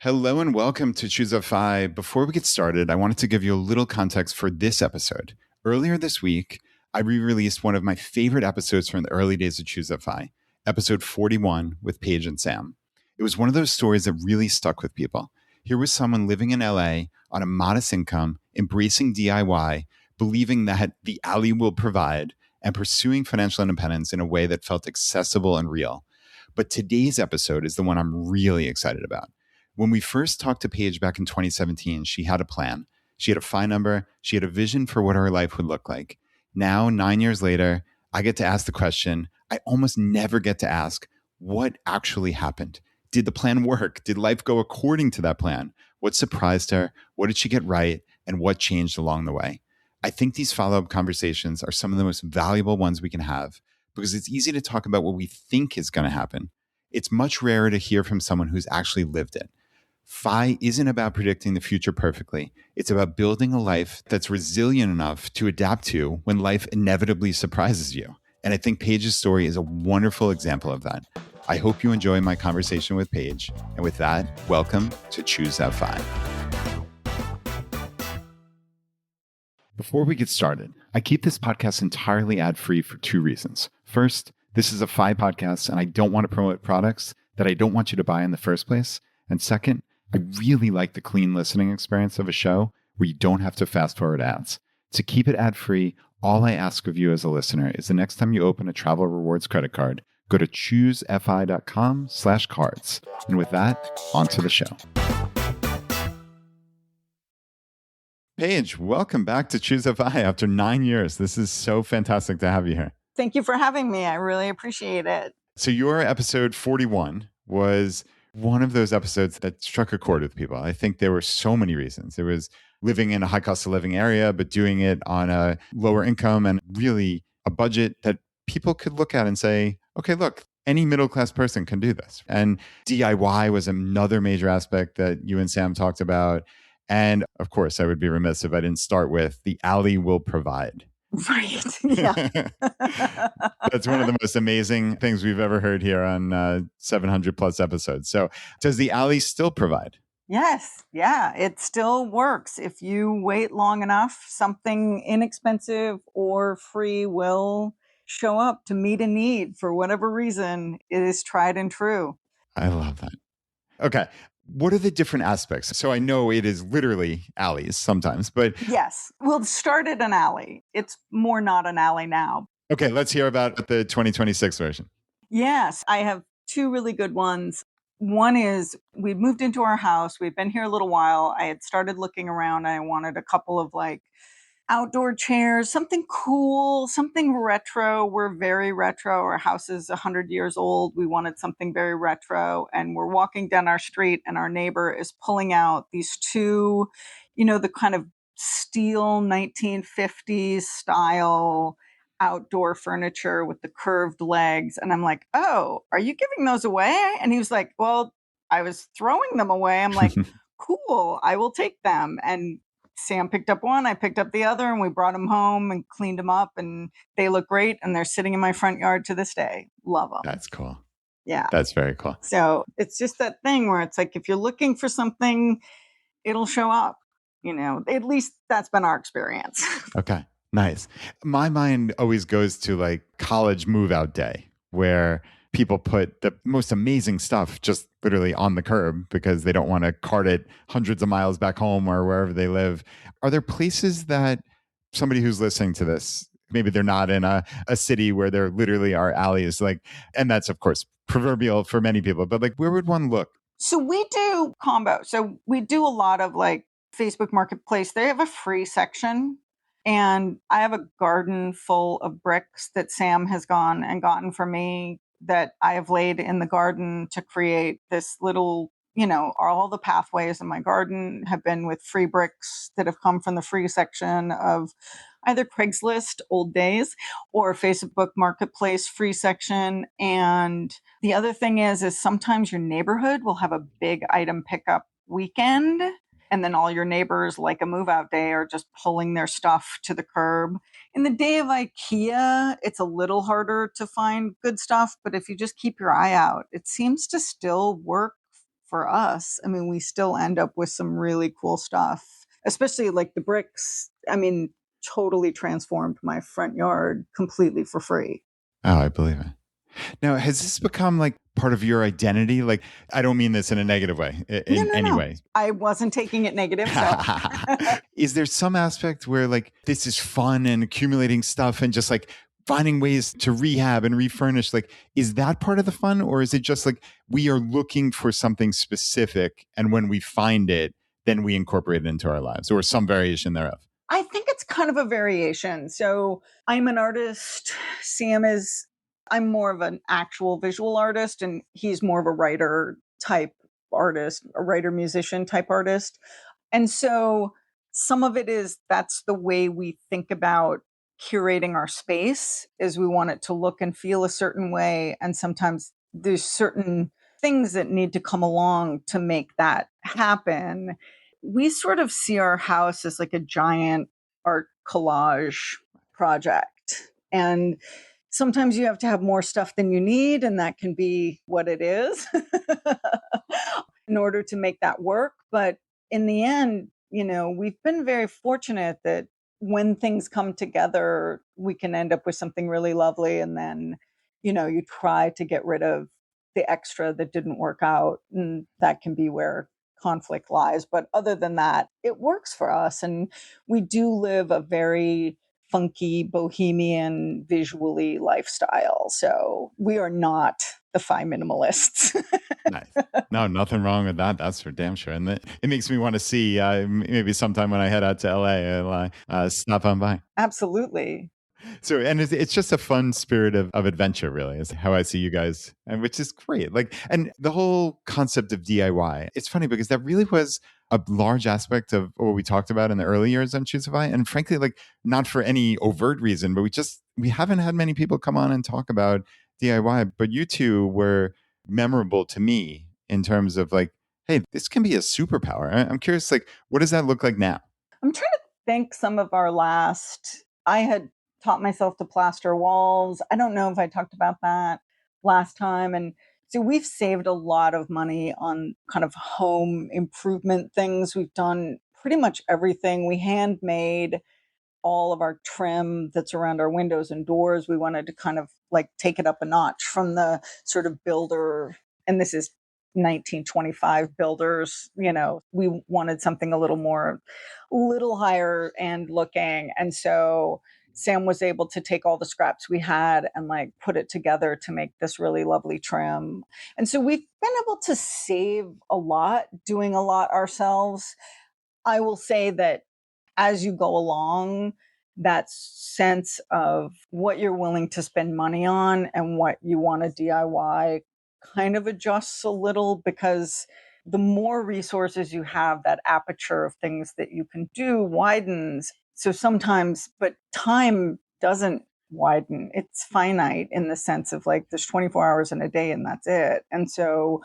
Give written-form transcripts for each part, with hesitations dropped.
Hello and welcome to ChooseFI. Before we get started, I wanted to give you a little context for this episode. Earlier this week, I re-released one of my favorite episodes from the early days of ChooseFI, episode 41 with Paige and Sam. It was one of those stories that really stuck with people. Here was someone living in LA on a modest income, embracing DIY, believing that the alley will provide, and pursuing financial independence in a way that felt accessible and real. But today's episode is the one I'm really excited about. When we first talked to Paige back in 2017, she had a plan. She had a FI number. She had a vision for what her life would look like. Now, 9 years later, I get to ask the question I almost never get to ask: what actually happened? Did the plan work? Did life go according to that plan? What surprised her? What did she get right? And what changed along the way? I think these follow-up conversations are some of the most valuable ones we can have because it's easy to talk about what we think is going to happen. It's much rarer to hear from someone who's actually lived it. FI isn't about predicting the future perfectly. It's about building a life that's resilient enough to adapt to when life inevitably surprises you. And I think Paige's story is a wonderful example of that. I hope you enjoy my conversation with Paige. And with that, welcome to ChooseFI. Before we get started, I keep this podcast entirely ad-free for two reasons. First, this is a FI podcast and I don't want to promote products that I don't want you to buy in the first place. And second, I really like the clean listening experience of a show where you don't have to fast forward ads. To keep it ad-free, all I ask of you as a listener is the next time you open a travel rewards credit card, go to choosefi.com/cards. And with that, on to the show. Paige, welcome back to ChooseFI after 9 years. This is so fantastic to have you here. Thank you for having me. I really appreciate it. So your episode 41 was one of those episodes that struck a chord with people. I think there were so many reasons. It was living in a high cost of living area, but doing it on a lower income and really a budget that people could look at and say, okay, look, any middle-class person can do this. And DIY was another major aspect that you and Sam talked about. And of course, I would be remiss if I didn't start with the alley will provide. Right. Yeah. That's one of the most amazing things we've ever heard here on 700 plus episodes. So does the alley still provide? Yes. Yeah. It still works. If you wait long enough, something inexpensive or free will show up to meet a need for whatever reason. It is tried and true. I love that. Okay. What are the different aspects? So I know it is literally alleys sometimes, but yes, we'll start at an alley. It's more not an alley now. Okay, let's hear about the 2026 version. Yes, I have two really good ones. One is we moved into our house. We've been here a little while. I had started looking around. I wanted a couple of outdoor chairs, something cool, something retro. We're very retro. Our house is 100 years old. We wanted something very retro. And we're walking down our street and our neighbor is pulling out these two, the kind of steel 1950s style outdoor furniture with the curved legs. And I'm like, oh, are you giving those away? And he was like, well, I was throwing them away. I'm like, cool, I will take them. And Sam picked up one, I picked up the other, and we brought them home and cleaned them up, and they look great, and they're sitting in my front yard to this day. Love them. That's cool. Yeah. That's very cool. So it's just that thing where it's like, if you're looking for something, it'll show up, at least that's been our experience. Okay, nice. My mind always goes to college move out day where people put the most amazing stuff just literally on the curb because they don't want to cart it hundreds of miles back home or wherever they live. Are there places that somebody who's listening to this, maybe they're not in a city where there literally are alleys, and that's of course proverbial for many people, but where would one look? So we do combo. So we do a lot of Facebook Marketplace. They have a free section. And I have a garden full of bricks that Sam has gone and gotten for me that I have laid in the garden to create this little, all the pathways in my garden have been with free bricks that have come from the free section of either Craigslist, old days, or Facebook Marketplace free section. And the other thing is sometimes your neighborhood will have a big item pickup weekend. And then all your neighbors, like a move out day, are just pulling their stuff to the curb. In the day of IKEA, it's a little harder to find good stuff. But if you just keep your eye out, it seems to still work for us, I mean, we still end up with some really cool stuff, especially like the bricks. I mean, totally transformed my front yard completely for free. Oh, I believe it. Now, has this become like part of your identity? Like, I don't mean this in a negative way, No, in no, any no. way. I wasn't taking it negative. So Is there some aspect where like this is fun and accumulating stuff and just like finding ways to rehab and refurnish? Like, is that part of the fun? Or is it just like we are looking for something specific and when we find it, then we incorporate it into our lives or some variation thereof? I think it's kind of a variation. So I'm an artist. I'm more of an actual visual artist, and he's more of a writer type artist, a writer musician type artist. And so some of it is that's the way we think about curating our space is we want it to look and feel a certain way. And sometimes there's certain things that need to come along to make that happen. We sort of see our house as like a giant art collage project. And sometimes you have to have more stuff than you need, and that can be what it is in order to make that work. But in the end, we've been very fortunate that when things come together, we can end up with something really lovely. And then, you try to get rid of the extra that didn't work out. And that can be where conflict lies. But other than that, it works for us. And we do live a very funky, bohemian, visually lifestyle. So we are not the FI minimalists. Nice. No, nothing wrong with that. That's for damn sure. And it makes me want to see maybe sometime when I head out to LA, I'll stop on by. Absolutely. So, and it's just a fun spirit of adventure, really, is how I see you guys, and which is great. Like, and the whole concept of DIY, it's funny because that really was a large aspect of what we talked about in the early years on ChooseFI. And frankly, like, not for any overt reason, but we haven't had many people come on and talk about DIY. But you two were memorable to me in terms of like, hey, this can be a superpower. I'm curious, like, what does that look like now? I'm trying to think some of I had taught myself to plaster walls. I don't know if I talked about that last time. And so we've saved a lot of money on kind of home improvement things. We've done pretty much everything. We handmade all of our trim that's around our windows and doors. We wanted to kind of like take it up a notch from the sort of builder, and this is 1925 builders, we wanted something a little higher end looking. And so Sam was able to take all the scraps we had and like put it together to make this really lovely trim. And so we've been able to save a lot doing a lot ourselves. I will say that as you go along, that sense of what you're willing to spend money on and what you want to DIY kind of adjusts a little, because the more resources you have, that aperture of things that you can do widens. So sometimes, but time doesn't widen. It's finite in the sense of like there's 24 hours in a day and that's it. And so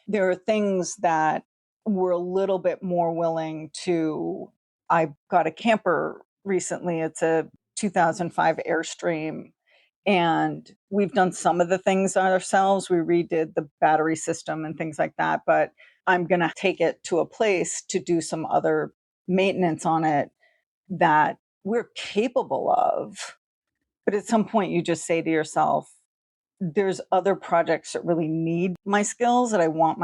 there are things that we're a little bit more willing to. I got a camper recently. It's a 2005 Airstream. And we've done some of the things ourselves. We redid the battery system and things like that. But I'm going to take it to a place to do some other maintenance on it that we're capable of. But at some point, you just say to yourself, there's other projects that really need my skills, that I want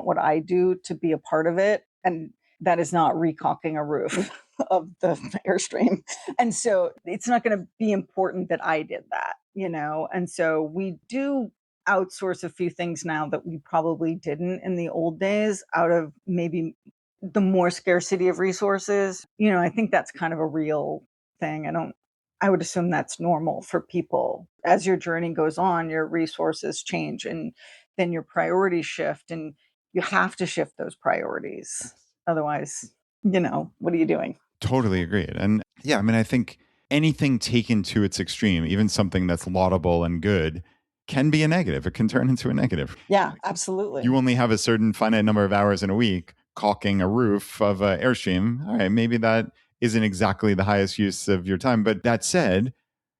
what I do to be a part of it. And that is not recaulking a roof of the Airstream. And so it's not going to be important that I did that, And so we do outsource a few things now that we probably didn't in the old days out of maybe the more scarcity of resources. I think that's kind of a real thing. I would assume that's normal for people. As your journey goes on, your resources change and then your priorities shift, and you have to shift those priorities. Otherwise, what are you doing? Totally agreed. And yeah, I mean, I think anything taken to its extreme, even something that's laudable and good, can be a negative. It can turn into a negative. Yeah, absolutely. You only have a certain finite number of hours in a week caulking a roof of an Airstream. All right, maybe that isn't exactly the highest use of your time. But that said,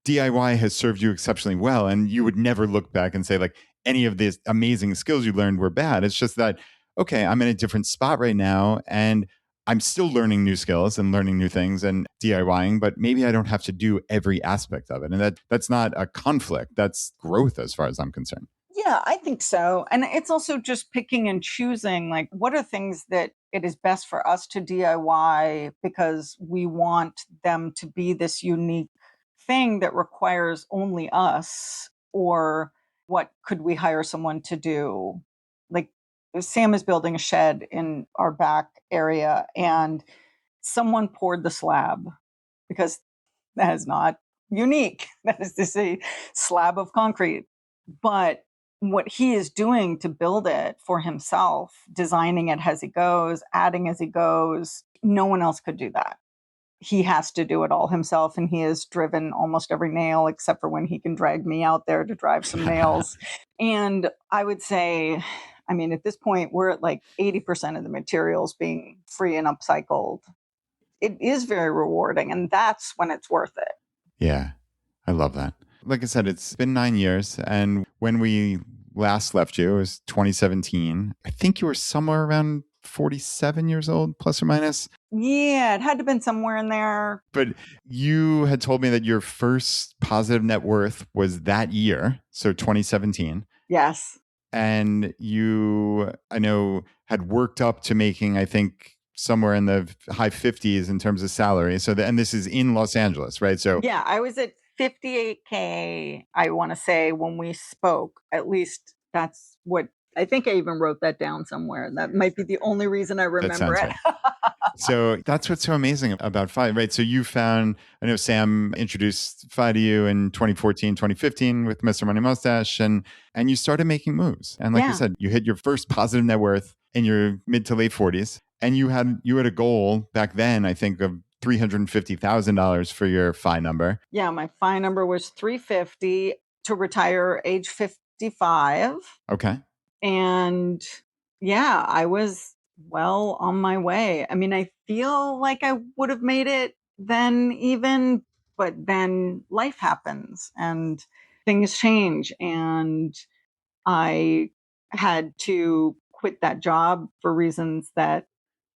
DIY has served you exceptionally well. And you would never look back and say, like, any of these amazing skills you learned were bad. It's just that, okay, I'm in a different spot right now and I'm still learning new skills and learning new things and DIYing, but maybe I don't have to do every aspect of it. And that's not a conflict. That's growth as far as I'm concerned. Yeah, I think so. And it's also just picking and choosing, like, what are things that it is best for us to DIY because we want them to be this unique thing that requires only us, or what could we hire someone to do? Like, Sam is building a shed in our back area, and someone poured the slab because that is not unique. That is to say, slab of concrete. But what he is doing to build it for himself, designing it as he goes, adding as he goes, no one else could do that. He has to do it all himself, and he has driven almost every nail except for when he can drag me out there to drive some nails. And I would say, I mean, at this point, we're at like 80% of the materials being free and upcycled. It is very rewarding, and that's when it's worth it. Yeah, I love that. Like I said, it's been 9 years. And when we last left you, it was 2017. I think you were somewhere around 47 years old, plus or minus. Yeah, it had to have been somewhere in there. But you had told me that your first positive net worth was that year, so 2017. Yes. And you, I know, had worked up to making, I think, somewhere in the high 50s in terms of salary. So, and this is in Los Angeles, right? So yeah, I was at 58K, I want to say, when we spoke. At least that's what I think. I even wrote that down somewhere. That might be the only reason I remember it. Right. So that's what's so amazing about FI, right? So you found, I know Sam introduced FI to you in 2014, 2015 with Mr. Money Mustache, and you started making moves. And like you said, you hit your first positive net worth in your mid to late 40s. And you had a goal back then, I think, of $350,000 for your FI number. Yeah, my FI number was 350 to retire age 55. Okay. And yeah, I was well on my way. I mean, I feel like I would have made it then even, but then life happens and things change. And I had to quit that job for reasons that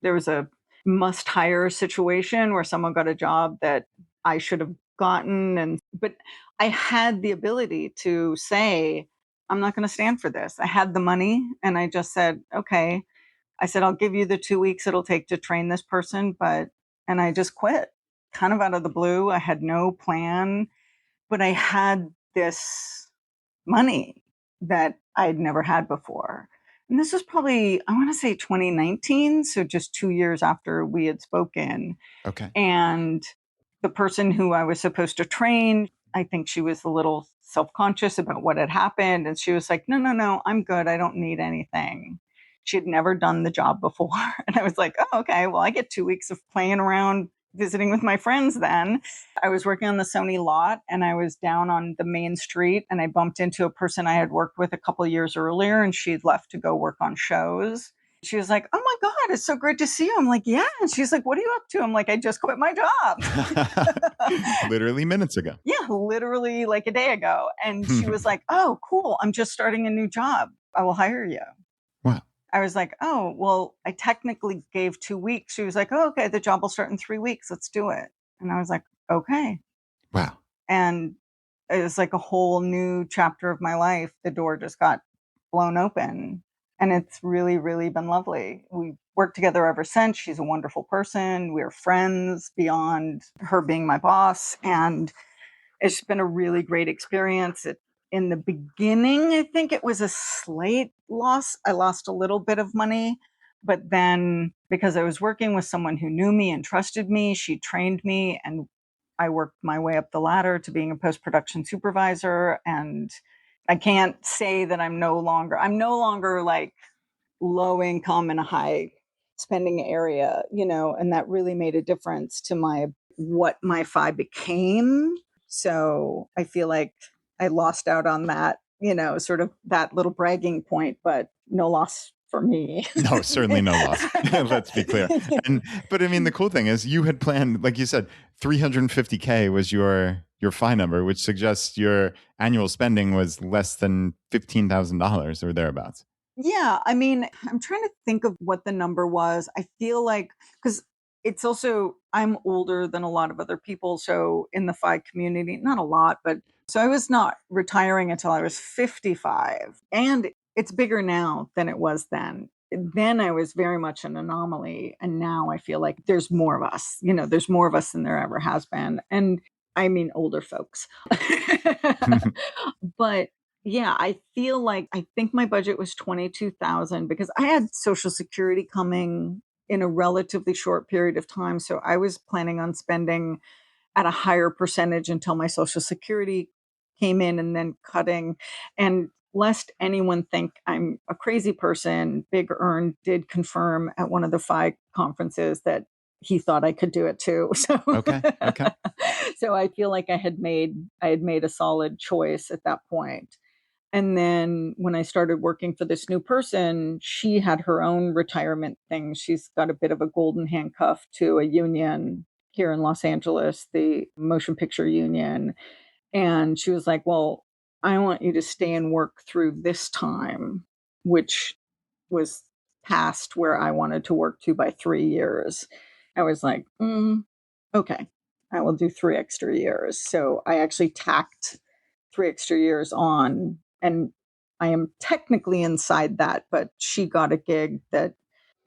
there was a must hire situation where someone got a job that I should have gotten. But I had the ability to say, I'm not going to stand for this. I had the money and I just said, okay. I said, I'll give you the 2 weeks it'll take to train this person. And I just quit kind of out of the blue. I had no plan, but I had this money that I'd never had before. And this was probably, I want to say 2019. So just 2 years after we had spoken. Okay. And the person who I was supposed to train, I think she was a little self-conscious about what had happened. And she was like, no, I'm good. I don't need anything. She had never done the job before. And I was like, oh, okay, well, I get 2 weeks of playing around, visiting with my friends then. I was working on the Sony lot and I was down on the main street and I bumped into a person I had worked with a couple of years earlier and she'd left to go work on shows. She was like, oh my God, it's so great to see you. I'm like, yeah. And she's like, what are you up to? I'm like, I just quit my job. Literally minutes ago. Yeah, literally like a day ago. And she was like, oh, cool. I'm just starting a new job. I will hire you. Wow. I was like, oh, well, I technically gave 2 weeks. She was like, oh, okay, the job will start in 3 weeks. Let's do it. And I was like, okay. Wow. And it was like a whole new chapter of my life. The door just got blown open. And it's really, really been lovely. We've worked together ever since. She's a wonderful person. We're friends beyond her being my boss. And it's been a really great experience. In the beginning, I think it was a slight loss. I lost a little bit of money, but then because I was working with someone who knew me and trusted me, she trained me and I worked my way up the ladder to being a post-production supervisor. And I can't say that I'm no longer like low income in a high spending area, and that really made a difference to what my FI became. So I feel like I lost out on that, sort of that little bragging point, but no loss for me. No, certainly no loss. Let's be clear. But I mean, the cool thing is you had planned, like you said, 350K was your your FI number, which suggests your annual spending was less than $15,000 or thereabouts. Yeah, I mean, I'm trying to think of what the number was. I feel like because it's also I'm older than a lot of other people, so in the FI community, not a lot, but so I was not retiring until I was 55, and it's bigger now than it was then. Then I was very much an anomaly, and now I feel like there's more of us. There's more of us than there ever has been, and I mean older folks. But yeah, I feel like I think my budget was 22,000 because I had Social Security coming in a relatively short period of time. So I was planning on spending at a higher percentage until my Social Security came in and then cutting. And lest anyone think I'm a crazy person, Big Earn did confirm at one of the FI conferences that he thought I could do it too. So Okay. so I feel like I had made a solid choice at that point. And then when I started working for this new person, she had her own retirement thing. She's got a bit of a golden handcuff to a union here in Los Angeles, the Motion Picture Union. And she was like, well, I want you to stay and work through this time, which was past where I wanted to work to by 3 years. I was like, okay, I will do 3 extra years. So I actually tacked 3 extra years on, and I am technically inside that, but she got a gig that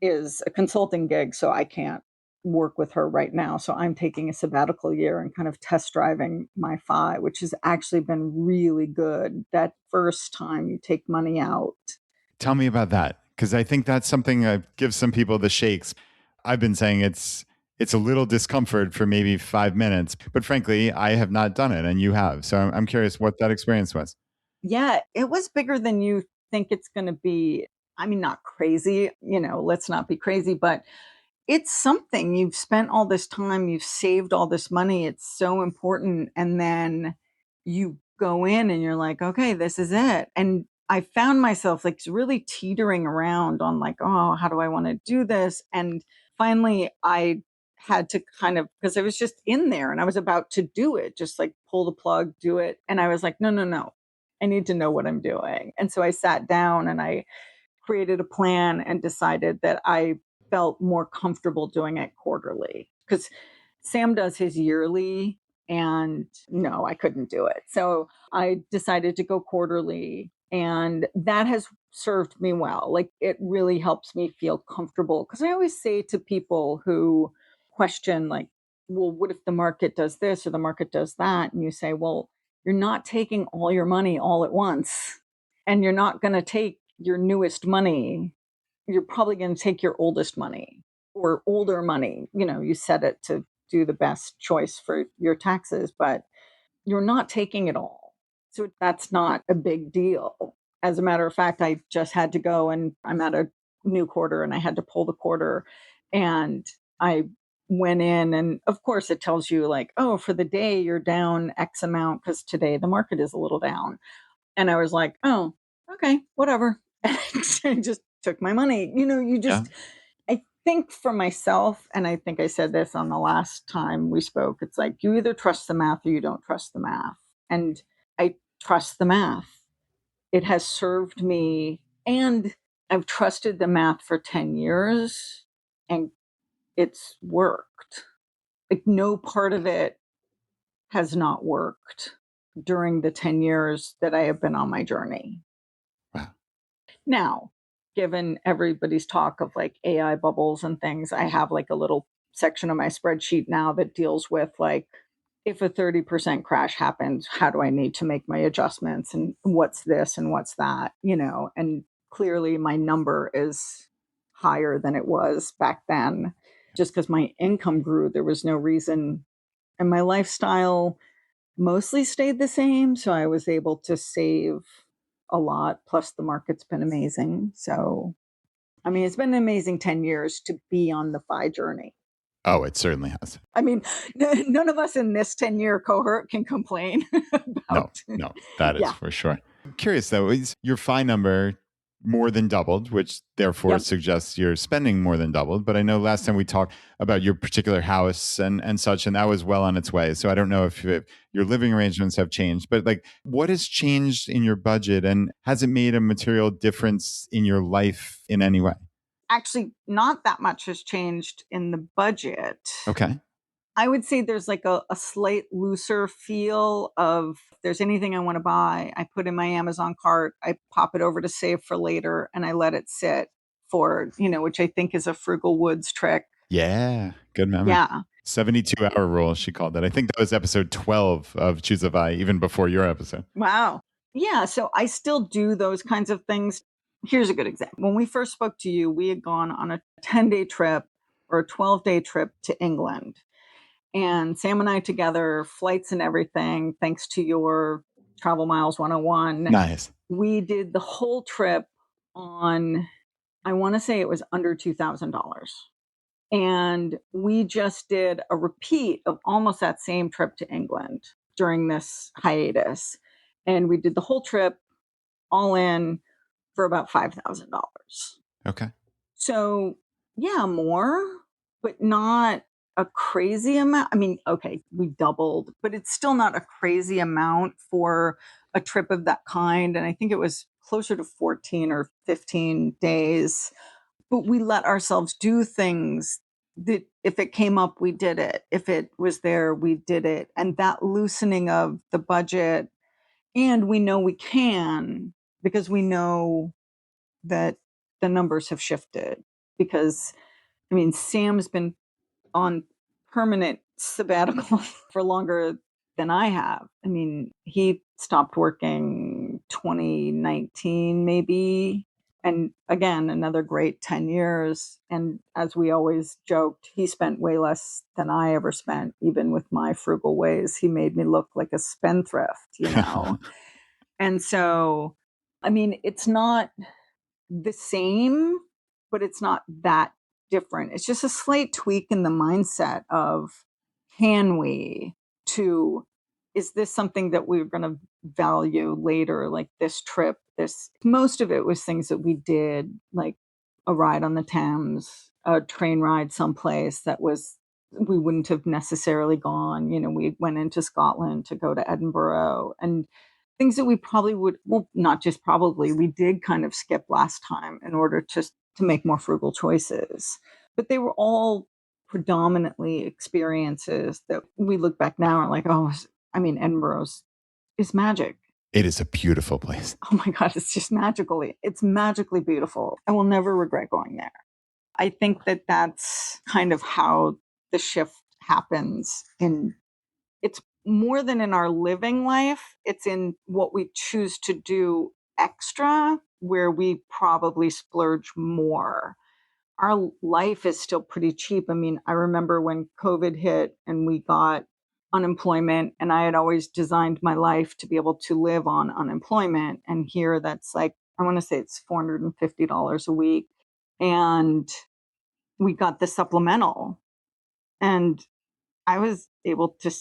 is a consulting gig, so I can't work with her right now. So I'm taking a sabbatical year and kind of test driving my FI, which has actually been really good. That first time you take money out. Tell me about that, because I think that's something that gives some people the shakes. I've been saying it's a little discomfort for maybe 5 minutes, but frankly, I have not done it and you have. So I'm curious what that experience was. Yeah, it was bigger than you think it's going to be. I mean, not crazy, let's not be crazy, but it's something. You've spent all this time, you've saved all this money. It's so important. And then you go in and you're like, okay, this is it. And I found myself like really teetering around on like, oh, how do I want to do this? And finally, I had to kind of, because I was just in there and I was about to do it, just like pull the plug, do it. And I was like, no, no, no, I need to know what I'm doing. And so I sat down and I created a plan and decided that I felt more comfortable doing it quarterly because Sam does his yearly and no, I couldn't do it. So I decided to go quarterly and that has served me well. Like it really helps me feel comfortable because I always say to people who question like, well, what if the market does this or the market does that? And you say, well, you're not taking all your money all at once and you're not going to take your newest money. You're probably going to take your oldest money or older money. You set it to do the best choice for your taxes, but you're not taking it all. So that's not a big deal. As a matter of fact, I just had to go and I'm at a new quarter and I had to pull the quarter and I went in and of course it tells you like, oh, for the day you're down X amount because today the market is a little down. And I was like, oh, okay, whatever. And I just took my money. Yeah. I think for myself, and I think I said this on the last time we spoke, it's like you either trust the math or you don't trust the math. And I trust the math. It has served me, and I've trusted the math for 10 years, and it's worked. Like no part of it has not worked during the 10 years that I have been on my journey. Wow. Now, given everybody's talk of like AI bubbles and things, I have like a little section of my spreadsheet now that deals with like, if a 30% crash happens, how do I need to make my adjustments and what's this and what's that, and clearly my number is higher than it was back then. Just because my income grew, there was no reason. And my lifestyle mostly stayed the same. So I was able to save a lot. Plus, the market's been amazing. So, I mean, it's been an amazing 10 years to be on the FI journey. Oh, it certainly has. I mean, none of us in this 10-year cohort can complain about. No, that is Yeah. for sure. I'm curious though, is your FI number, more than doubled, which therefore Yep. suggests you're spending more than doubled. But I know last time we talked about your particular house and such, and that was well on its way. So I don't know if your living arrangements have changed, but like what has changed in your budget, and has it made a material difference in your life in any way? Actually, not that much has changed in the budget. Okay. I would say there's like a slight looser feel of if there's anything I want to buy, I put in my Amazon cart, I pop it over to save for later, and I let it sit for, which I think is a frugal woods trick. Yeah. Good memory. Yeah. 72-hour rule, she called it. I think that was episode 12 of ChooseFI, even before your episode. Wow. Yeah. So I still do those kinds of things. Here's a good example. When we first spoke to you, we had gone on a 10-day trip or a 12-day trip to England. And Sam and I together, flights and everything, thanks to your Travel Miles 101. Nice. We did the whole trip on, I want to say it was under $2,000. And we just did a repeat of almost that same trip to England during this hiatus. And we did the whole trip all in for about $5,000. Okay. So, yeah, more, but not a crazy amount. I mean, okay, we doubled, but it's still not a crazy amount for a trip of that kind. And I think it was closer to 14 or 15 days. But we let ourselves do things that if it came up, we did it. If it was there, we did it. And that loosening of the budget, and we know we can because we know that the numbers have shifted. Because, I mean, Sam's been on permanent sabbatical for longer than I have. I mean, he stopped working 2019, maybe. And again, another great 10 years. And as we always joked, he spent way less than I ever spent, even with my frugal ways. He made me look like a spendthrift. And so, I mean, it's not the same, but it's not that different. It's just a slight tweak in the mindset of can we to is this something that we're going to value later, like this trip, this most of it was things that we did, like a ride on the Thames, a train ride someplace that was we wouldn't have necessarily gone. We went into Scotland to go to Edinburgh and things that we probably would, well, not just probably, we did kind of skip last time in order to make more frugal choices. But they were all predominantly experiences that we look back now and like, oh, I mean, Edinburgh's is magic. It is a beautiful place. Oh my God, it's magically beautiful. I will never regret going there. I think that that's kind of how the shift happens it's more than in our living life. It's in what we choose to do extra, where we probably splurge more. Our life is still pretty cheap. I mean, I remember when COVID hit and we got unemployment, and I had always designed my life to be able to live on unemployment. And here that's like, I want to say it's $450 a week. And we got the supplemental. And I was able to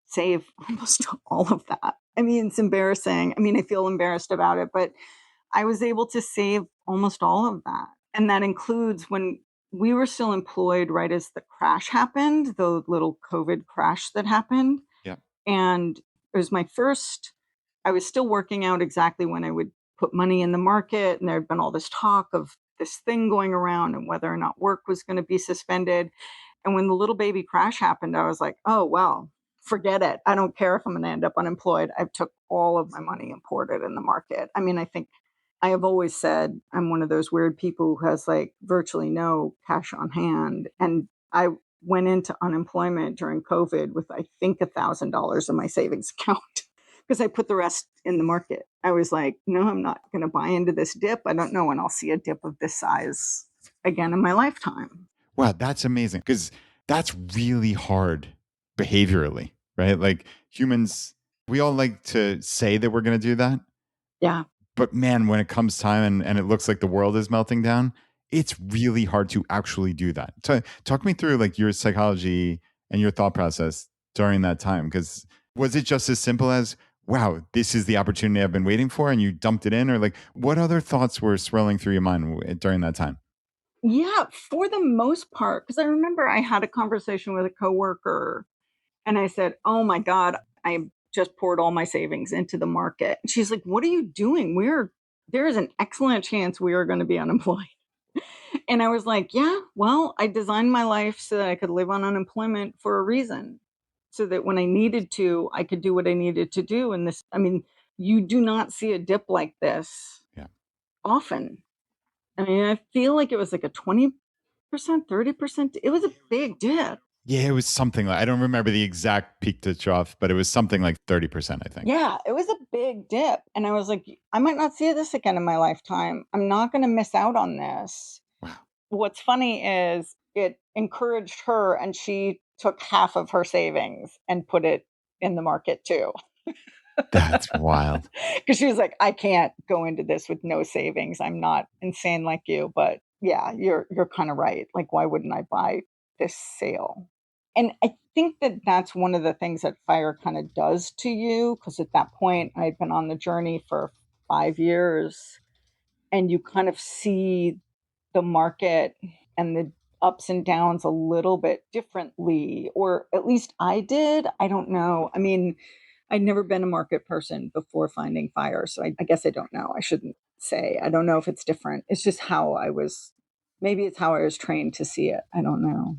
save almost all of that. I mean, it's embarrassing. I mean, I feel embarrassed about it, but I was able to save almost all of that. And that includes when we were still employed right as the crash happened, the little COVID crash that happened. Yeah. And it was I was still working out exactly when I would put money in the market. And there had been all this talk of this thing going around and whether or not work was going to be suspended. And when the little baby crash happened, I was like, oh, well, forget it. I don't care if I'm going to end up unemployed. I've took all of my money and poured it in the market. I mean, I think I have always said I'm one of those weird people who has like virtually no cash on hand. And I went into unemployment during COVID with, I think, $1,000 in my savings account because I put the rest in the market. I was like, no, I'm not going to buy into this dip. I don't know when I'll see a dip of this size again in my lifetime. Wow, that's amazing because that's really hard behaviorally, right? Like humans, we all like to say that we're going to do that. Yeah. But man, when it comes time and it looks like the world is melting down, it's really hard to actually do that. Talk me through like your psychology and your thought process during that time. Because was it just as simple as, wow, this is the opportunity I've been waiting for, and you dumped it in? Or like, what other thoughts were swirling through your mind during that time? Yeah, for the most part, because I remember I had a conversation with a coworker and I said, "Oh my God, I just poured all my savings into the market." And she's like, "What are you doing? There is an excellent chance we are going to be unemployed." And I was like, "Yeah, well, I designed my life so that I could live on unemployment for a reason. So that when I needed to, I could do what I needed to do." And this, I mean, you do not see a dip like this Yeah. often. I mean, I feel like it was like a 20%, 30%. It was a big dip. Yeah, it was something like, I don't remember the exact peak to trough, but it was something like 30%, I think. Yeah, it was a big dip. And I was like, I might not see this again in my lifetime. I'm not going to miss out on this. Wow. What's funny is it encouraged her, and she took half of her savings and put it in the market too. That's wild. Because she was like, I can't go into this with no savings. I'm not insane like you. But yeah, you're kind of right. Like, why wouldn't I buy this sale? And I think that that's one of the things that fire kind of does to you. Because at that point, I'd been on the journey for 5 years, and you kind of see the market and the ups and downs a little bit differently, or at least I did. I don't know. I mean, I'd never been a market person before finding fire, so I guess I don't know. I shouldn't say. I don't know if it's different. It's just how I was. Maybe it's how I was trained to see it. I don't know.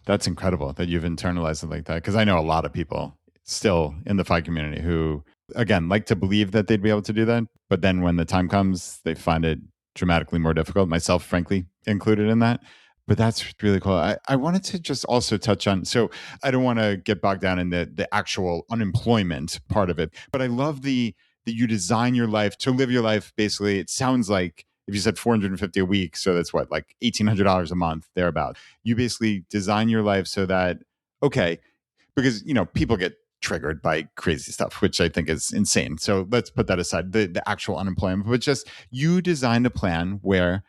That's incredible that you've internalized it like that. Because I know a lot of people still in the FI community who, again, like to believe that they'd be able to do that. But then when the time comes, they find it dramatically more difficult, myself, frankly, included in that. But that's really cool. I wanted to just also touch on, so I don't want to get bogged down in the actual unemployment part of it, but I love that you design your life to live your life. Basically, it sounds like if you said 450 a week, so that's what, like $1,800 a month, thereabout. You basically design your life so that, okay, because people get triggered by crazy stuff, which I think is insane. So let's put that aside, the actual unemployment, but just you designed a plan where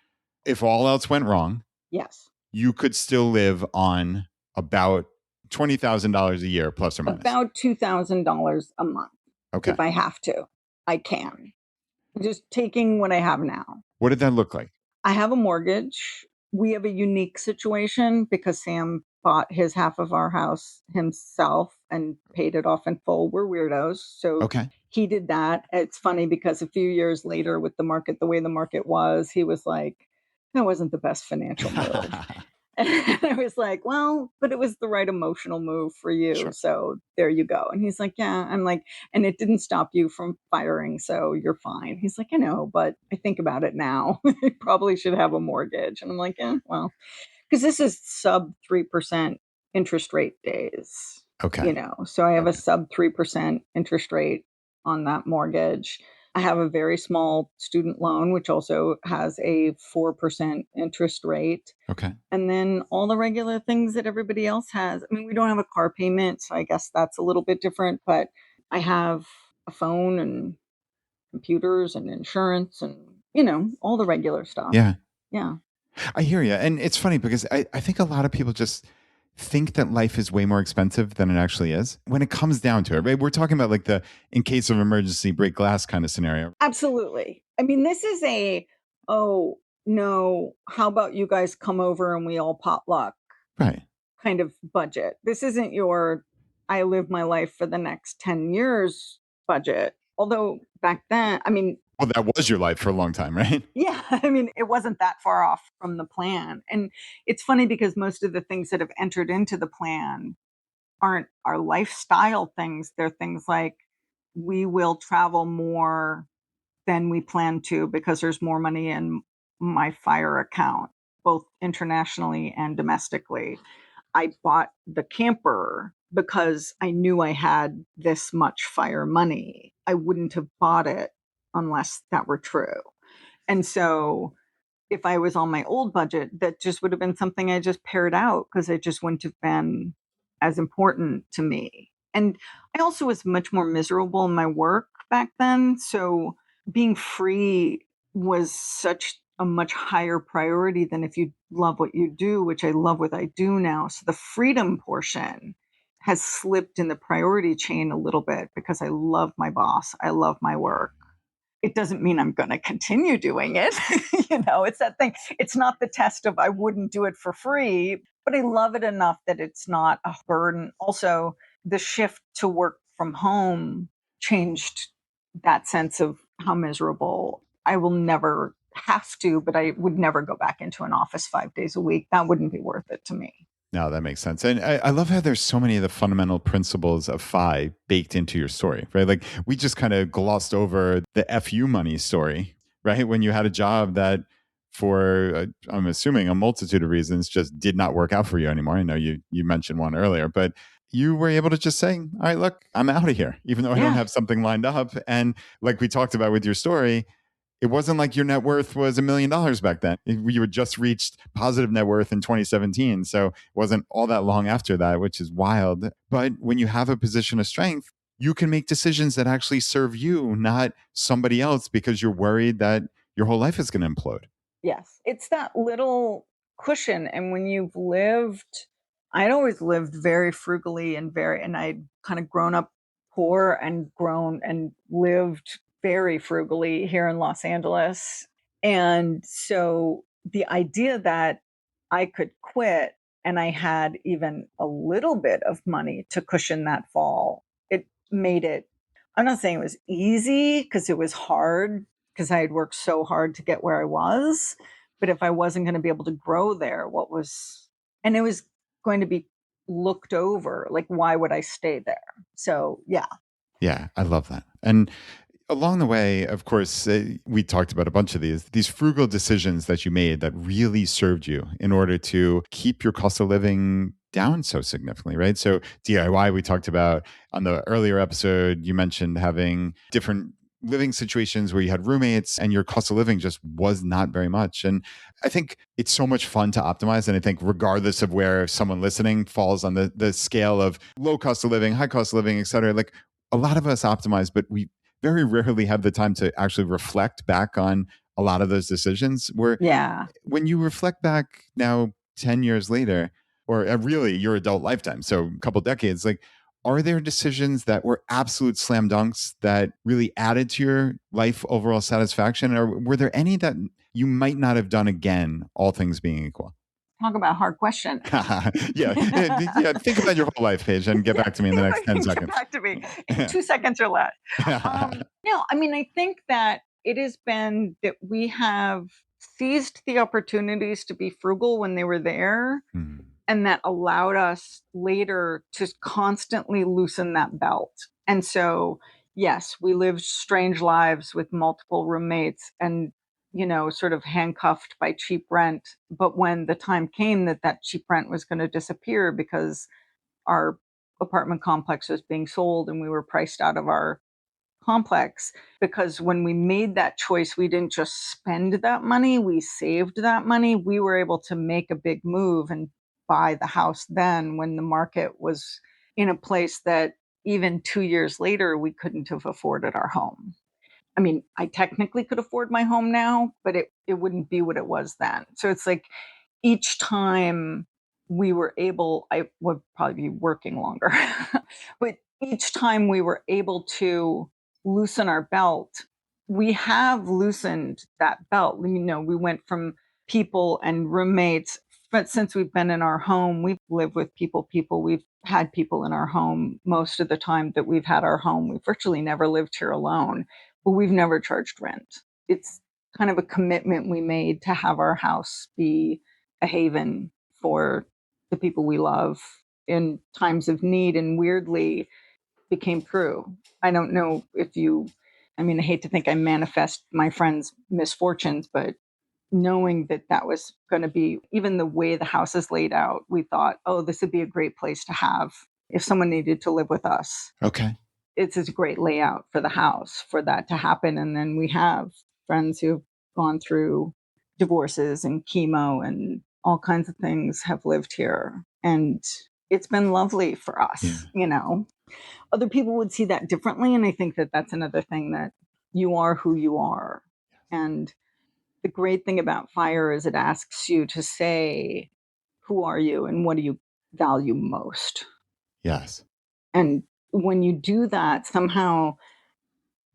if all else went wrong, Yes. you could still live on about $20,000 a year, plus or minus. About $2,000 a month. Okay. If I have to, I can. Just taking what I have now. What did that look like? I have a mortgage. We have a unique situation because Sam bought his half of our house himself and paid it off in full. We're weirdos. So Okay. he did that. It's funny because a few years later, with the market, the way the market was, he was like, that wasn't the best financial move. And I was like, well, but it was the right emotional move for you. Sure. So there you go. And he's like, yeah. I'm like, and it didn't stop you from firing. So you're fine. He's like, I know, but I think about it now. I probably should have a mortgage. And I'm like, yeah, well, because this is sub 3% interest rate days. Okay. So I have a sub 3% interest rate on that mortgage. I have a very small student loan, which also has a 4% interest rate. Okay. And then all the regular things that everybody else has. I mean, we don't have a car payment, so I guess that's a little bit different, but I have a phone and computers and insurance and, all the regular stuff. Yeah. Yeah. I hear you. And it's funny because I think a lot of people just think that life is way more expensive than it actually is when it comes down to it, right? We're talking about like the in case of emergency break glass kind of scenario. Absolutely. I mean, this is oh, no, how about you guys come over and we all potluck Right. kind of budget. This isn't your I live my life for the next 10 years budget. Although back then, I mean, Well, that was your life for a long time, right? yeah, I mean, it wasn't that far off from the plan. And it's funny because most of the things that have entered into the plan aren't our lifestyle things. They're things like we will travel more than we plan to because there's more money in my fire account, both internationally and domestically. I bought the camper because I knew I had this much fire money. I wouldn't have bought it unless that were true. And so if I was on my old budget, that just would have been something I just pared out because it just wouldn't have been as important to me. And I also was much more miserable in my work back then. So being free was such a much higher priority than if you love what you do, which I love what I do now. So the freedom portion has slipped in the priority chain a little bit because I love my boss. I love my work. It doesn't mean I'm going to continue doing it. It's that thing. It's not the test of I wouldn't do it for free, but I love it enough that it's not a burden. Also, the shift to work from home changed that sense of how miserable. I will never have to, but I would never go back into an office 5 days a week. That wouldn't be worth it to me. No, that makes sense. And I love how there's so many of the fundamental principles of FI baked into your story, right? Like we just kind of glossed over the FU money story, right? When you had a job that for, I'm assuming a multitude of reasons, just did not work out for you anymore. I know you mentioned one earlier, but you were able to just say, all right, look, I'm out of here, even though I don't have something lined up. And like we talked about with your story, it wasn't like your net worth was $1 million back then. You had just reached positive net worth in 2017. So it wasn't all that long after that, which is wild. But when you have a position of strength, you can make decisions that actually serve you, not somebody else, because you're worried that your whole life is going to implode. Yes. It's that little cushion. And when you've lived, I'd always lived very frugally and I'd kind of grown up poor and grown and lived very frugally here in Los Angeles. And so the idea that I could quit and I had even a little bit of money to cushion that fall, it made it, I'm not saying it was easy because it was hard because I had worked so hard to get where I was. But if I wasn't going to be able to grow there, and it was going to be looked over, like, why would I stay there? So, yeah. Yeah, I love that. And along the way, of course, we talked about a bunch of these frugal decisions that you made that really served you in order to keep your cost of living down so significantly, right? So DIY, we talked about on the earlier episode, you mentioned having different living situations where you had roommates and your cost of living just was not very much. And I think it's so much fun to optimize. And I think regardless of where someone listening falls on the scale of low cost of living, high cost of living, et cetera, like a lot of us optimize, but we very rarely have the time to actually reflect back on a lot of those decisions. Where when you reflect back now 10 years later, or really your adult lifetime, so a couple decades, like, are there decisions that were absolute slam dunks that really added to your life overall satisfaction? Or were there any that you might not have done again, all things being equal? Talk about a hard question. yeah. Think about your whole life, Paige, and get back to me in the next 10 seconds. Get back to me in 2 seconds or less. No, I mean, I think that it has been that we have seized the opportunities to be frugal when they were there. And that allowed us later to constantly loosen that belt. And so, yes, we lived strange lives with multiple roommates and, sort of handcuffed by cheap rent. But when the time came that cheap rent was going to disappear because our apartment complex was being sold and we were priced out of our complex, because when we made that choice, we didn't just spend that money, we saved that money. We were able to make a big move and buy the house then when the market was in a place that even 2 years later, we couldn't have afforded our home. I mean, I technically could afford my home now, but it wouldn't be what it was then. So it's like each time we were able, I would probably be working longer, but each time we were able to loosen our belt, we have loosened that belt. We went from people and roommates, but since we've been in our home, we've lived with people, we've had people in our home most of the time that we've had our home. We've virtually never lived here alone, but we've never charged rent. It's kind of a commitment we made to have our house be a haven for the people we love in times of need, and weirdly became true. I don't know if I hate to think I manifest my friends' misfortunes, but knowing that was going to be, even the way the house is laid out, we thought, oh, this would be a great place to have if someone needed to live with us. Okay. It's a great layout for the house for that to happen. And then we have friends who've gone through divorces and chemo and all kinds of things have lived here. And it's been lovely for us, Other people would see that differently. And I think that that's another thing, that you are who you are. And the great thing about FIRE is it asks you to say, who are you and what do you value most? Yes. And when you do that, somehow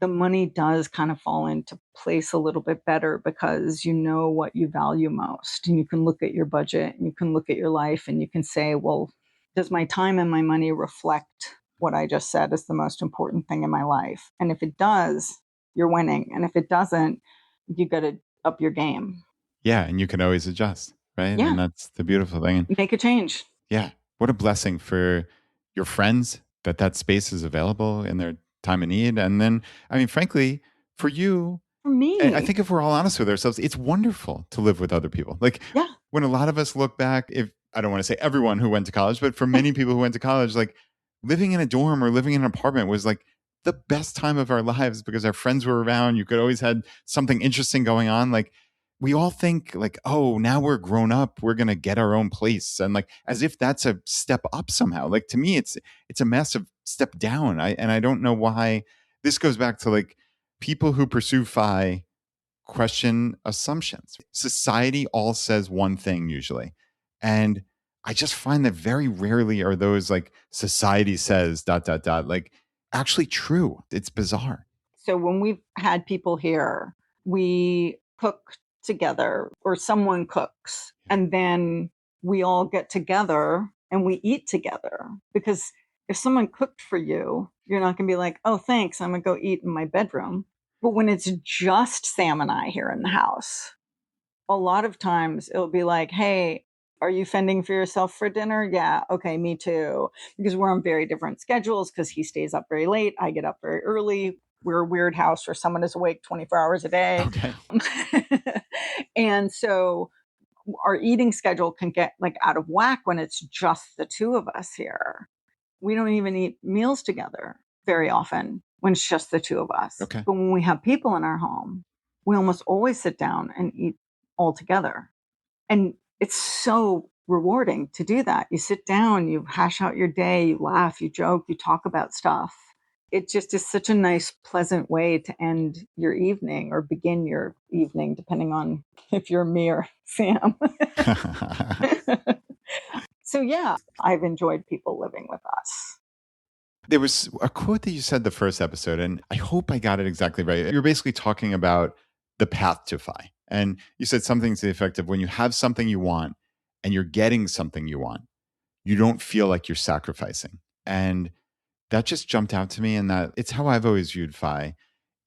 the money does kind of fall into place a little bit better because you know what you value most. And you can look at your budget and you can look at your life and you can say, well, does my time and my money reflect what I just said is the most important thing in my life? And if it does, you're winning. And if it doesn't, you got to up your game. Yeah. And you can always adjust, right? Yeah. And that's the beautiful thing. And Make a change. yeah, what a blessing for your friends that that space is available in their time of need. And then, I mean, frankly, for you, For I me. think if we're all honest with ourselves, it's wonderful to live with other people. Like Yeah. when a lot of us look back, if I don't want to say everyone who went to college, but for many people who went to college, like living in a dorm or living in an apartment was like the best time of our lives because our friends were around. You could always had something interesting going on. Like we all think like, oh, now we're grown up, we're gonna get our own place, and like as if that's a step up somehow. Like to me, it's a massive step down. I don't know why. This goes back to like people who pursue FI question assumptions. Society all says one thing usually. And I just find that very rarely are those like society says dot dot dot like actually true. It's bizarre. So when we've had people here, we cook together or someone cooks, and then we all get together and we eat together. Because if someone cooked for you, you're not going to be like, oh, thanks, I'm going to go eat in my bedroom. But when it's just Sam and I here in the house, a lot of times it'll be like, hey, are you fending for yourself for dinner? Yeah. Okay. Me too. Because we're on very different schedules because he stays up very late. I get up very early. We're a weird house where someone is awake 24 hours a day. Okay. And so our eating schedule can get like out of whack when it's just the two of us here. We don't even eat meals together very often when it's just the two of us. Okay. But when we have people in our home, we almost always sit down and eat all together. And it's so rewarding to do that. You sit down, you hash out your day, you laugh, you joke, you talk about stuff. It just is such a nice, pleasant way to end your evening or begin your evening, depending on if you're me or Sam. So, yeah, I've enjoyed people living with us. There was a quote that you said the first episode, and I hope I got it exactly right. You're basically talking about the path to FI. And you said something to the effect of when you have something you want and you're getting something you want, you don't feel like you're sacrificing. And that just jumped out to me, and that it's how I've always viewed FI,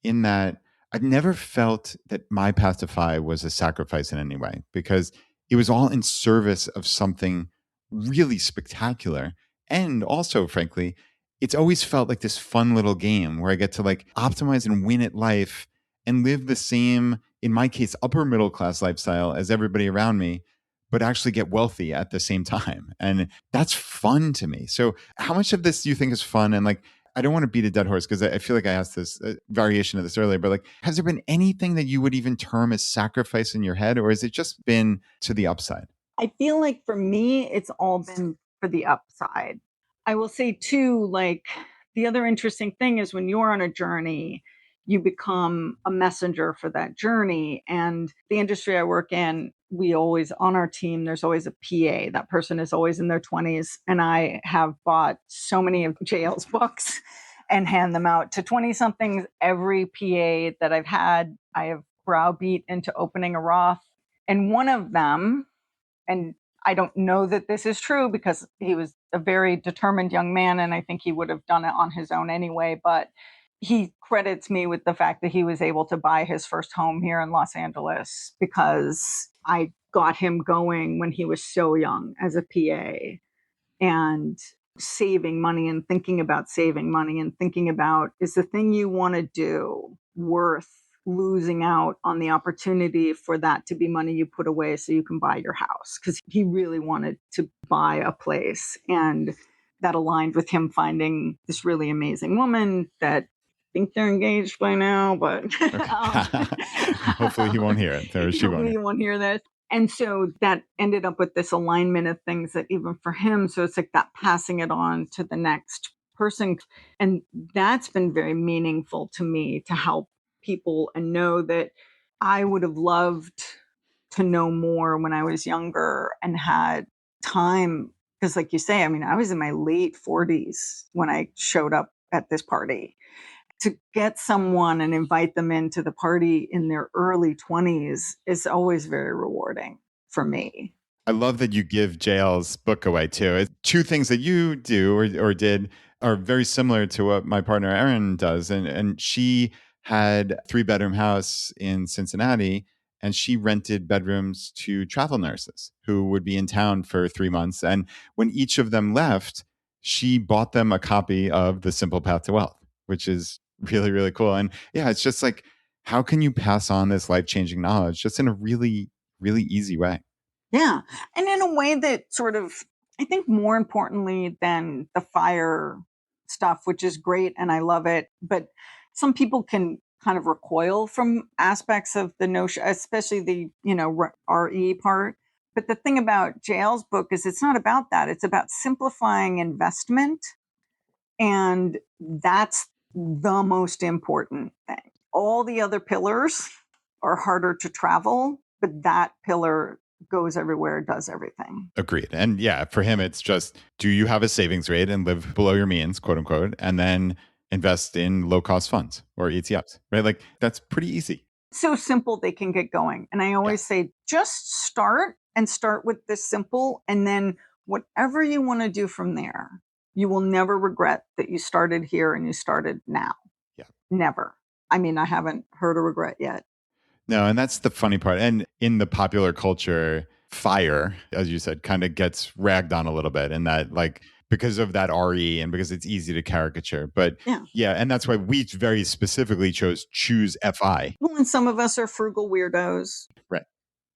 in that I've never felt that my path to FI was a sacrifice in any way because it was all in service of something really spectacular. And also, frankly, it's always felt like this fun little game where I get to like optimize and win at life and live the same, in my case, upper middle class lifestyle as everybody around me, but actually get wealthy at the same time. And that's fun to me. So, how much of this do you think is fun? And like, I don't want to beat a dead horse because I feel like I asked this variation of this earlier, but like, has there been anything that you would even term as sacrifice in your head, or has it just been to the upside? I feel like for me, it's all been for the upside. I will say too, like the other interesting thing is when you're on a journey, you become a messenger for that journey. And the industry I work in, we always, on our team, there's always a PA. That person is always in their 20s. And I have bought so many of JL's books and hand them out to 20 somethings. Every PA that I've had, I have browbeat into opening a Roth. And one of them, and I don't know that this is true because he was a very determined young man and I think he would have done it on his own anyway, but he credits me with the fact that he was able to buy his first home here in Los Angeles because I got him going when he was so young as a PA, and saving money and thinking about saving money and thinking about, is the thing you want to do worth losing out on the opportunity for that to be money you put away so you can buy your house? Because he really wanted to buy a place, and that aligned with him finding this really amazing woman that I think they're engaged by now, but Hopefully he won't hear it. Or she won't. Hopefully he won't hear this. And so that ended up with this alignment of things that even for him, so it's like that passing it on to the next person. And that's been very meaningful to me to help people and know that I would have loved to know more when I was younger and had time Because like you say, I mean, I was in my late 40s when I showed up at this party. To get someone and invite them into the party in their early 20s is always very rewarding for me. I love that you give JL's book away too. Two things that you do or did are very similar to what my partner Erin does. And she had a 3-bedroom house in Cincinnati, and she rented bedrooms to travel nurses who would be in town for 3 months. And when each of them left, she bought them a copy of The Simple Path to Wealth, which is really, really cool. And yeah, it's just like, how can you pass on this life-changing knowledge just in a really, really easy way? Yeah. And in a way that sort of, I think more importantly than the fire stuff, which is great and I love it, but some people can kind of recoil from aspects of the notion, especially the, RE part. But the thing about JL's book is it's not about that. It's about simplifying investment. And that's the most important thing. All the other pillars are harder to travel, but that pillar goes everywhere, does everything. Agreed. And yeah, for him, it's just, do you have a savings rate and live below your means, quote unquote, and then invest in low cost funds or ETFs, right? Like that's pretty easy. So simple they can get going. And I Yeah. always say, just start and start with this simple. And then whatever you want to do from there, you will never regret that you started here and you started now. Yeah. Never. I mean, I haven't heard a regret yet. No, and that's the funny part. And in the popular culture, fire, as you said, kind of gets ragged on a little bit, and that like because of that RE and because it's easy to caricature. But Yeah. yeah, and that's why we very specifically chose Choose FI. Well, and some of us are frugal weirdos. Right.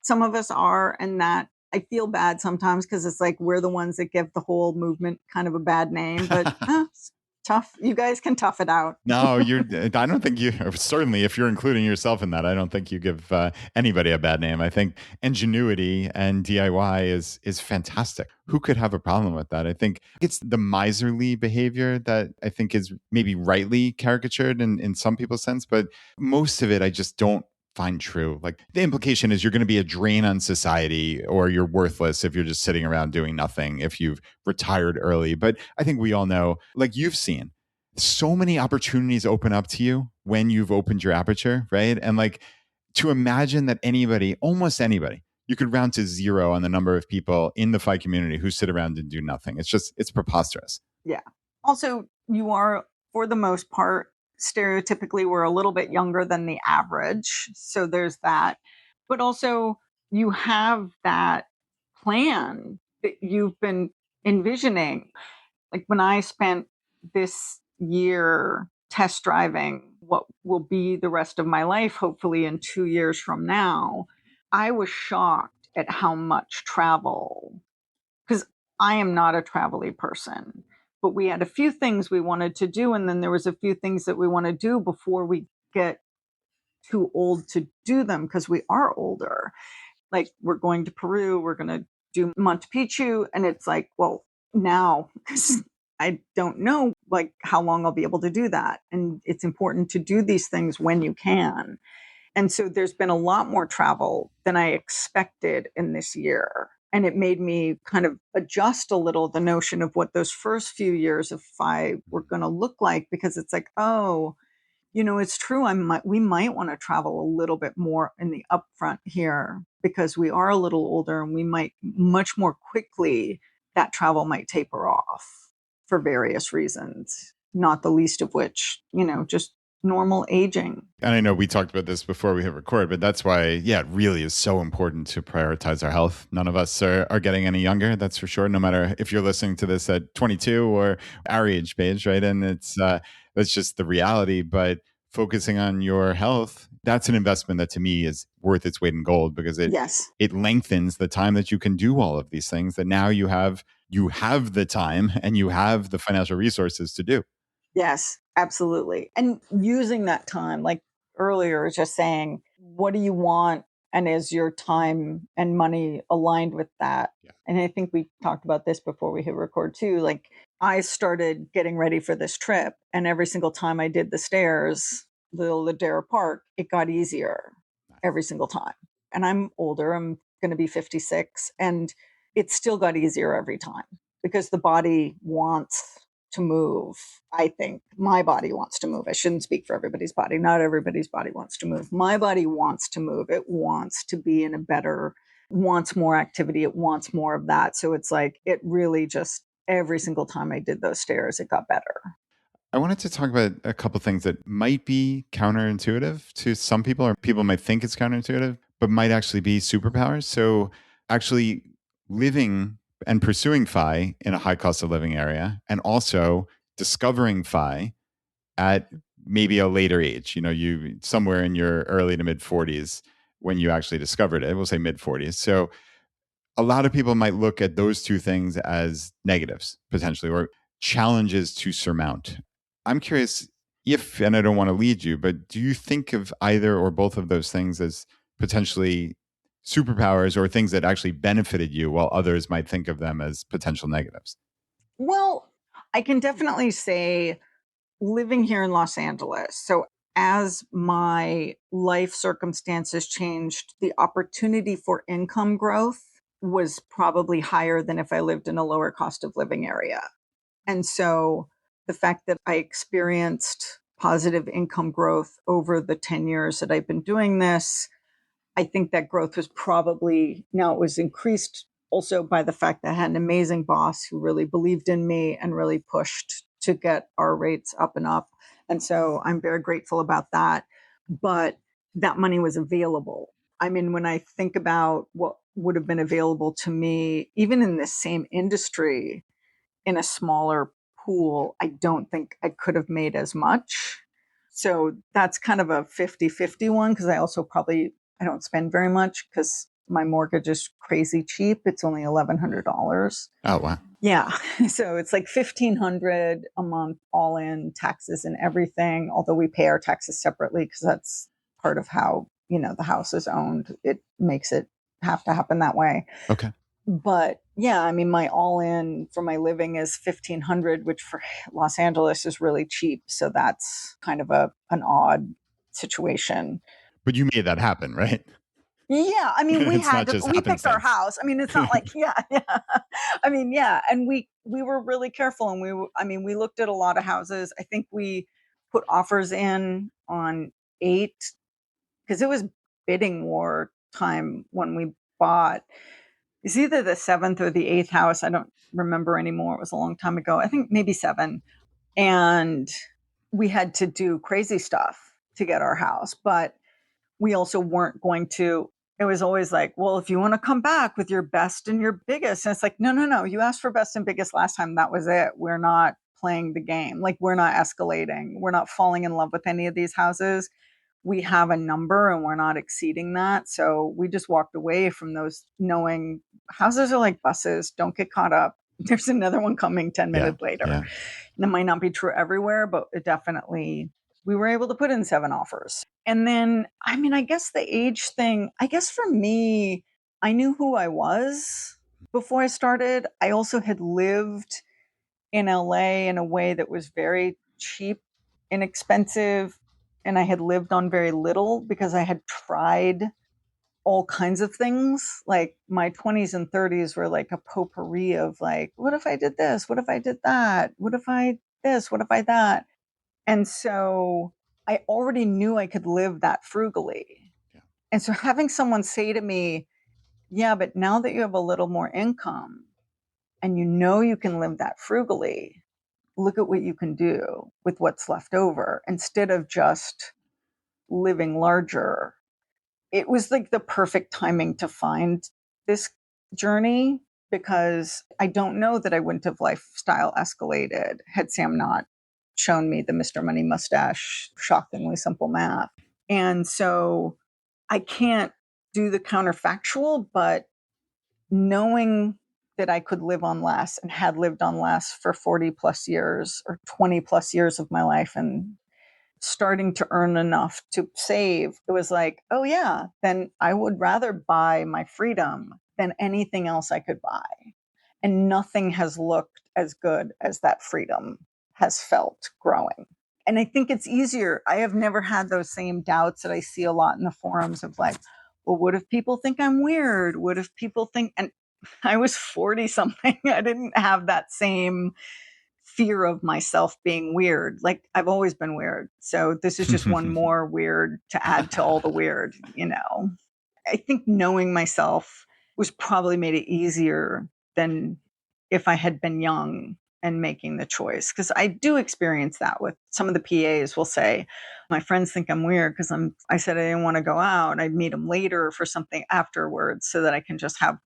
Some of us are, and that I feel bad sometimes because it's like we're the ones that give the whole movement kind of a bad name, but it's tough. You guys can tough it out. No, I don't think you, certainly if you're including yourself in that, I don't think you give anybody a bad name. I think ingenuity and DIY is fantastic. Who could have a problem with that? I think it's the miserly behavior that I think is maybe rightly caricatured in some people's sense, but most of it I just don't find true. Like the implication is you're going to be a drain on society or you're worthless if you're just sitting around doing nothing, if you've retired early. But I think we all know, like you've seen, so many opportunities open up to you when you've opened your aperture, right? And like to imagine that anybody, almost anybody, you could round to zero on the number of people in the FI community who sit around and do nothing. It's preposterous. Yeah. Also, you are, for the most part, stereotypically, we're a little bit younger than the average. So there's that. But also, you have that plan that you've been envisioning. Like when I spent this year test driving what will be the rest of my life, hopefully in 2 years from now, I was shocked at how much travel, because I am not a travel-y person, but we had a few things we wanted to do. And then there was a few things that we want to do before we get too old to do them because we are older. Like we're going to Peru, we're going to do Monte Picchu. And it's like, well, now, because I don't know like how long I'll be able to do that. And it's important to do these things when you can. And so there's been a lot more travel than I expected in this year. And it made me kind of adjust a little the notion of what those first few years of FI were going to look like, because it's like, oh, it's true. We might want to travel a little bit more in the upfront here because we are a little older and we might much more quickly, that travel might taper off for various reasons, not the least of which, just normal aging. And I know we talked about this before we hit record, but that's why, yeah, it really is so important to prioritize our health. None of us are getting any younger, that's for sure, no matter if you're listening to this at 22 or our age, Paige, right? And that's just the reality. But focusing on your health, that's an investment that to me is worth its weight in gold because Yes. it lengthens the time that you can do all of these things that now you have the time and you have the financial resources to do. Yes, absolutely. And using that time, like earlier, just saying, what do you want? And is your time and money aligned with that? Yeah. And I think we talked about this before we hit record too. Like I started getting ready for this trip, and every single time I did the stairs, the Ladera Park, it got easier every single time. And I'm older, I'm going to be 56, and it still got easier every time. because the body wants to move. I think my body wants to move. I shouldn't speak for everybody's body. Not everybody's body wants to move. My body wants to move. It wants to be in a better, wants more activity. It wants more of that. So it's like, it really just, every single time I did those stairs, it got better. I wanted to talk about a couple things that might be counterintuitive to some people, or people might think it's counterintuitive, but might actually be superpowers. So, actually living and pursuing FI in a high cost of living area, and also discovering FI at maybe a later age, you somewhere in your early to mid 40s when you actually discovered it, we'll say mid 40s. So, a lot of people might look at those two things as negatives potentially, or challenges to surmount. I'm curious if, and I don't want to lead you, but do you think of either or both of those things as potentially superpowers, or things that actually benefited you, while others might think of them as potential negatives? Well, I can definitely say living here in Los Angeles. So as my life circumstances changed, the opportunity for income growth was probably higher than if I lived in a lower cost of living area. And so the fact that I experienced positive income growth over the 10 years that I've been doing this, I think that growth was probably, now it was increased also by the fact that I had an amazing boss who really believed in me and really pushed to get our rates up and up. And so I'm very grateful about that. But that money was available. I mean, when I think about what would have been available to me, even in this same industry, in a smaller pool, I don't think I could have made as much. So that's kind of a 50-50 one, because I also probably, I don't spend very much because my mortgage is crazy cheap. It's only $1,100. Oh, wow. Yeah. So it's like $1,500 a month, all in taxes and everything. Although we pay our taxes separately because that's part of how, the house is owned. It makes it have to happen that way. Okay. But yeah, I mean, my all in for my living is $1,500, which for Los Angeles is really cheap. So that's kind of an odd situation. But you made that happen, right? Yeah, I mean, It's not just we picked our happenstance. house. I mean, it's not like, yeah. I mean, yeah. And we were really careful, and we looked at a lot of houses. I think we put offers in on 8, because it was bidding war time when we bought. It's either the 7th or the 8th house. I don't remember anymore. It was a long time ago. I think maybe 7. And we had to do crazy stuff to get our house, but we also weren't going to. It was always like, well, if you want to come back with your best and your biggest. And it's like, no. You asked for best and biggest last time. That was it. We're not playing the game. Like, we're not escalating. We're not falling in love with any of these houses. We have a number and we're not exceeding that. So we just walked away from those, knowing houses are like buses. Don't get caught up. There's another one coming 10 minutes later. Yeah. And that might not be true everywhere, but it definitely, we were able to put in 7 offers. And then, I mean, I guess the age thing, I guess for me, I knew who I was before I started. I also had lived in LA in a way that was very cheap, inexpensive, and I had lived on very little because I had tried all kinds of things. Like, my 20s and 30s were like a potpourri of like, what if I did this? What if I did that? What if I this? What if I that? And so I already knew I could live that frugally. Yeah. And so having someone say to me, yeah, but now that you have a little more income and you can live that frugally, look at what you can do with what's left over instead of just living larger. It was like the perfect timing to find this journey, because I don't know that I wouldn't have lifestyle escalated had Sam not shown me the Mr. Money Mustache, shockingly simple math. And so I can't do the counterfactual, but knowing that I could live on less and had lived on less for 40 plus years or 20 plus years of my life, and starting to earn enough to save, it was like, oh yeah, then I would rather buy my freedom than anything else I could buy. And nothing has looked as good as that freedom has felt growing. And I think it's easier. I have never had those same doubts that I see a lot in the forums of like, well, what if people think I'm weird? What if people think, and I was 40 something. I didn't have that same fear of myself being weird. Like, I've always been weird. So this is just one more weird to add to all the weird, I think knowing myself was probably made it easier than if I had been young and making the choice. Because I do experience that with some of the PAs will say, my friends think I'm weird because I said I didn't want to go out. I'd meet them later for something afterwards so that I can just have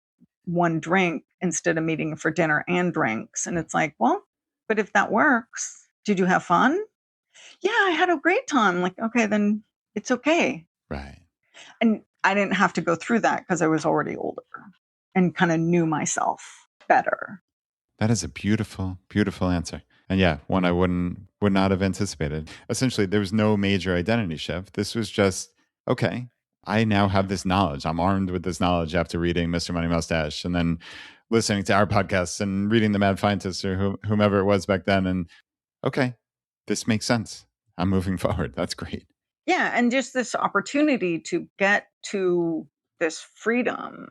one drink instead of meeting for dinner and drinks. And it's like, well, but if that works, did you have fun? Yeah, I had a great time. Like, okay, then it's okay. Right. And I didn't have to go through that because I was already older and kind of knew myself better. That is a beautiful, beautiful answer. And yeah, one I would not have anticipated. Essentially, there was no major identity shift. This was just, okay, I now have this knowledge. I'm armed with this knowledge after reading Mr. Money Mustache and then listening to our podcasts and reading The Mad Scientist or whomever it was back then. And okay, this makes sense. I'm moving forward. That's great. Yeah. And just this opportunity to get to this freedom,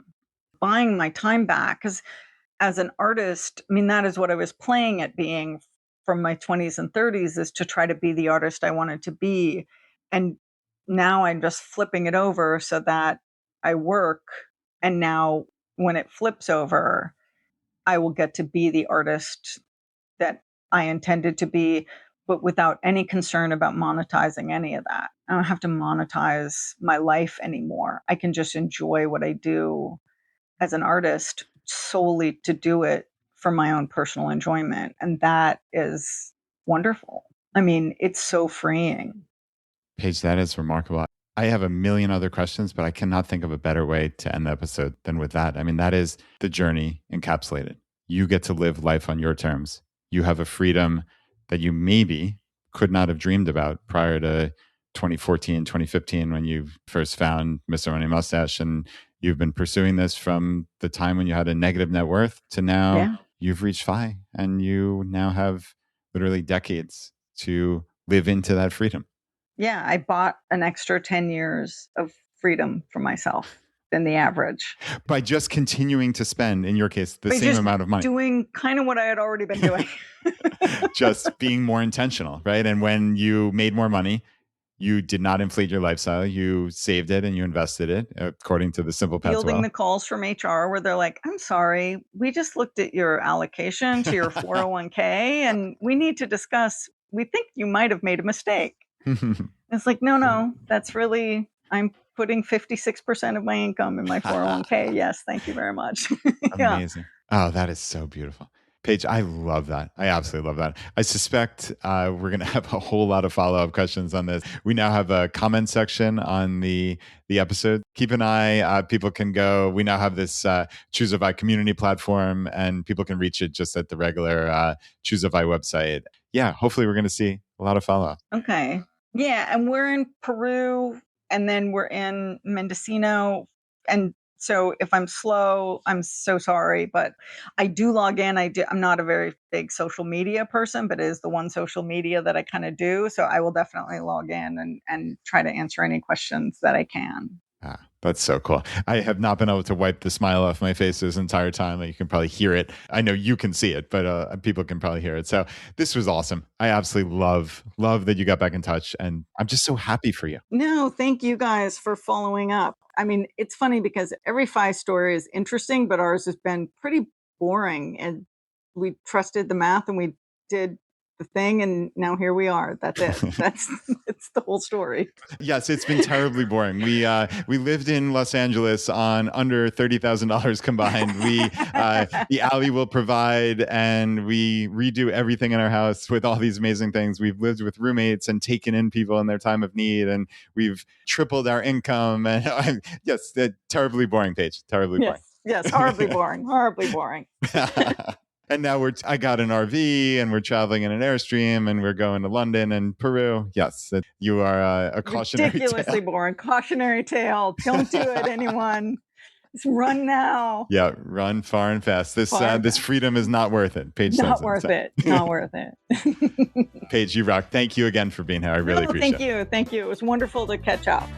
buying my time back. Because as an artist, I mean, that is what I was playing at being from my 20s and 30s, is to try to be the artist I wanted to be. And now I'm just flipping it over so that I work. And now when it flips over, I will get to be the artist that I intended to be, but without any concern about monetizing any of that. I don't have to monetize my life anymore. I can just enjoy what I do as an artist solely to do it for my own personal enjoyment. And that is wonderful. I mean, it's so freeing. Paige, that is remarkable. I have a million other questions, but I cannot think of a better way to end the episode than with that. I mean, that is the journey encapsulated. You get to live life on your terms. You have a freedom that you maybe could not have dreamed about prior to 2014, 2015, when you first found Mr. Money Mustache. And you've been pursuing this from the time when you had a negative net worth to now you've reached FI, and you now have literally decades to live into that freedom. Yeah, I bought an extra 10 years of freedom for myself than the average. By just continuing to spend, in your case, the same amount of money. Doing kind of what I had already been doing. Just being more intentional, right? And when you made more money, you did not inflate your lifestyle. You saved it and you invested it according to the simple path. Fielding the calls from HR where they're like, I'm sorry, we just looked at your allocation to your 401k and we need to discuss, we think you might have made a mistake. It's like, no, that's really, I'm putting 56% of my income in my 401k. Yes, thank you very much. Amazing. Oh, that is so beautiful. Paige, I love that. I absolutely love that. I suspect we're going to have a whole lot of follow-up questions on this. We now have a comment section on the episode. Keep an eye. People can go. We now have this ChooseFI community platform, and people can reach it just at the regular ChooseFI website. Yeah, hopefully we're going to see a lot of follow-up. Okay. Yeah, and we're in Peru, and then we're in Mendocino, and so if I'm slow, I'm so sorry, but I do log in. I'm not a very big social media person, but it is the one social media that I kind of do. So I will definitely log in and try to answer any questions that I can. That's so cool. I have not been able to wipe the smile off my face this entire time. You can probably hear it. I know you can see it, but people can probably hear it. So this was awesome. I absolutely love that you got back in touch. And I'm just so happy for you. No, thank you guys for following up. I mean, it's funny because every FI story is interesting, but ours has been pretty boring. And we trusted the math and we did the thing, and now here we are. That's it. It's the whole story. Yes, it's been terribly boring. We lived in Los Angeles on under $30,000 combined. The alley will provide, and we redo everything in our house with all these amazing things. We've lived with roommates and taken in people in their time of need, and we've tripled our income. And yes, terribly boring, Paige. Terribly boring. Yes, horribly boring. Horribly boring. And now I got an RV and we're traveling in an Airstream and we're going to London and Peru. Yes, you are a cautionary ridiculously boring. Cautionary tale. Don't do it, anyone. Just run now. Yeah, run far and fast. This freedom is not worth it. Paige says not worth it. Not worth it. Paige, you rock. Thank you again for being here. I really appreciate it. Thank you. It was wonderful to catch up.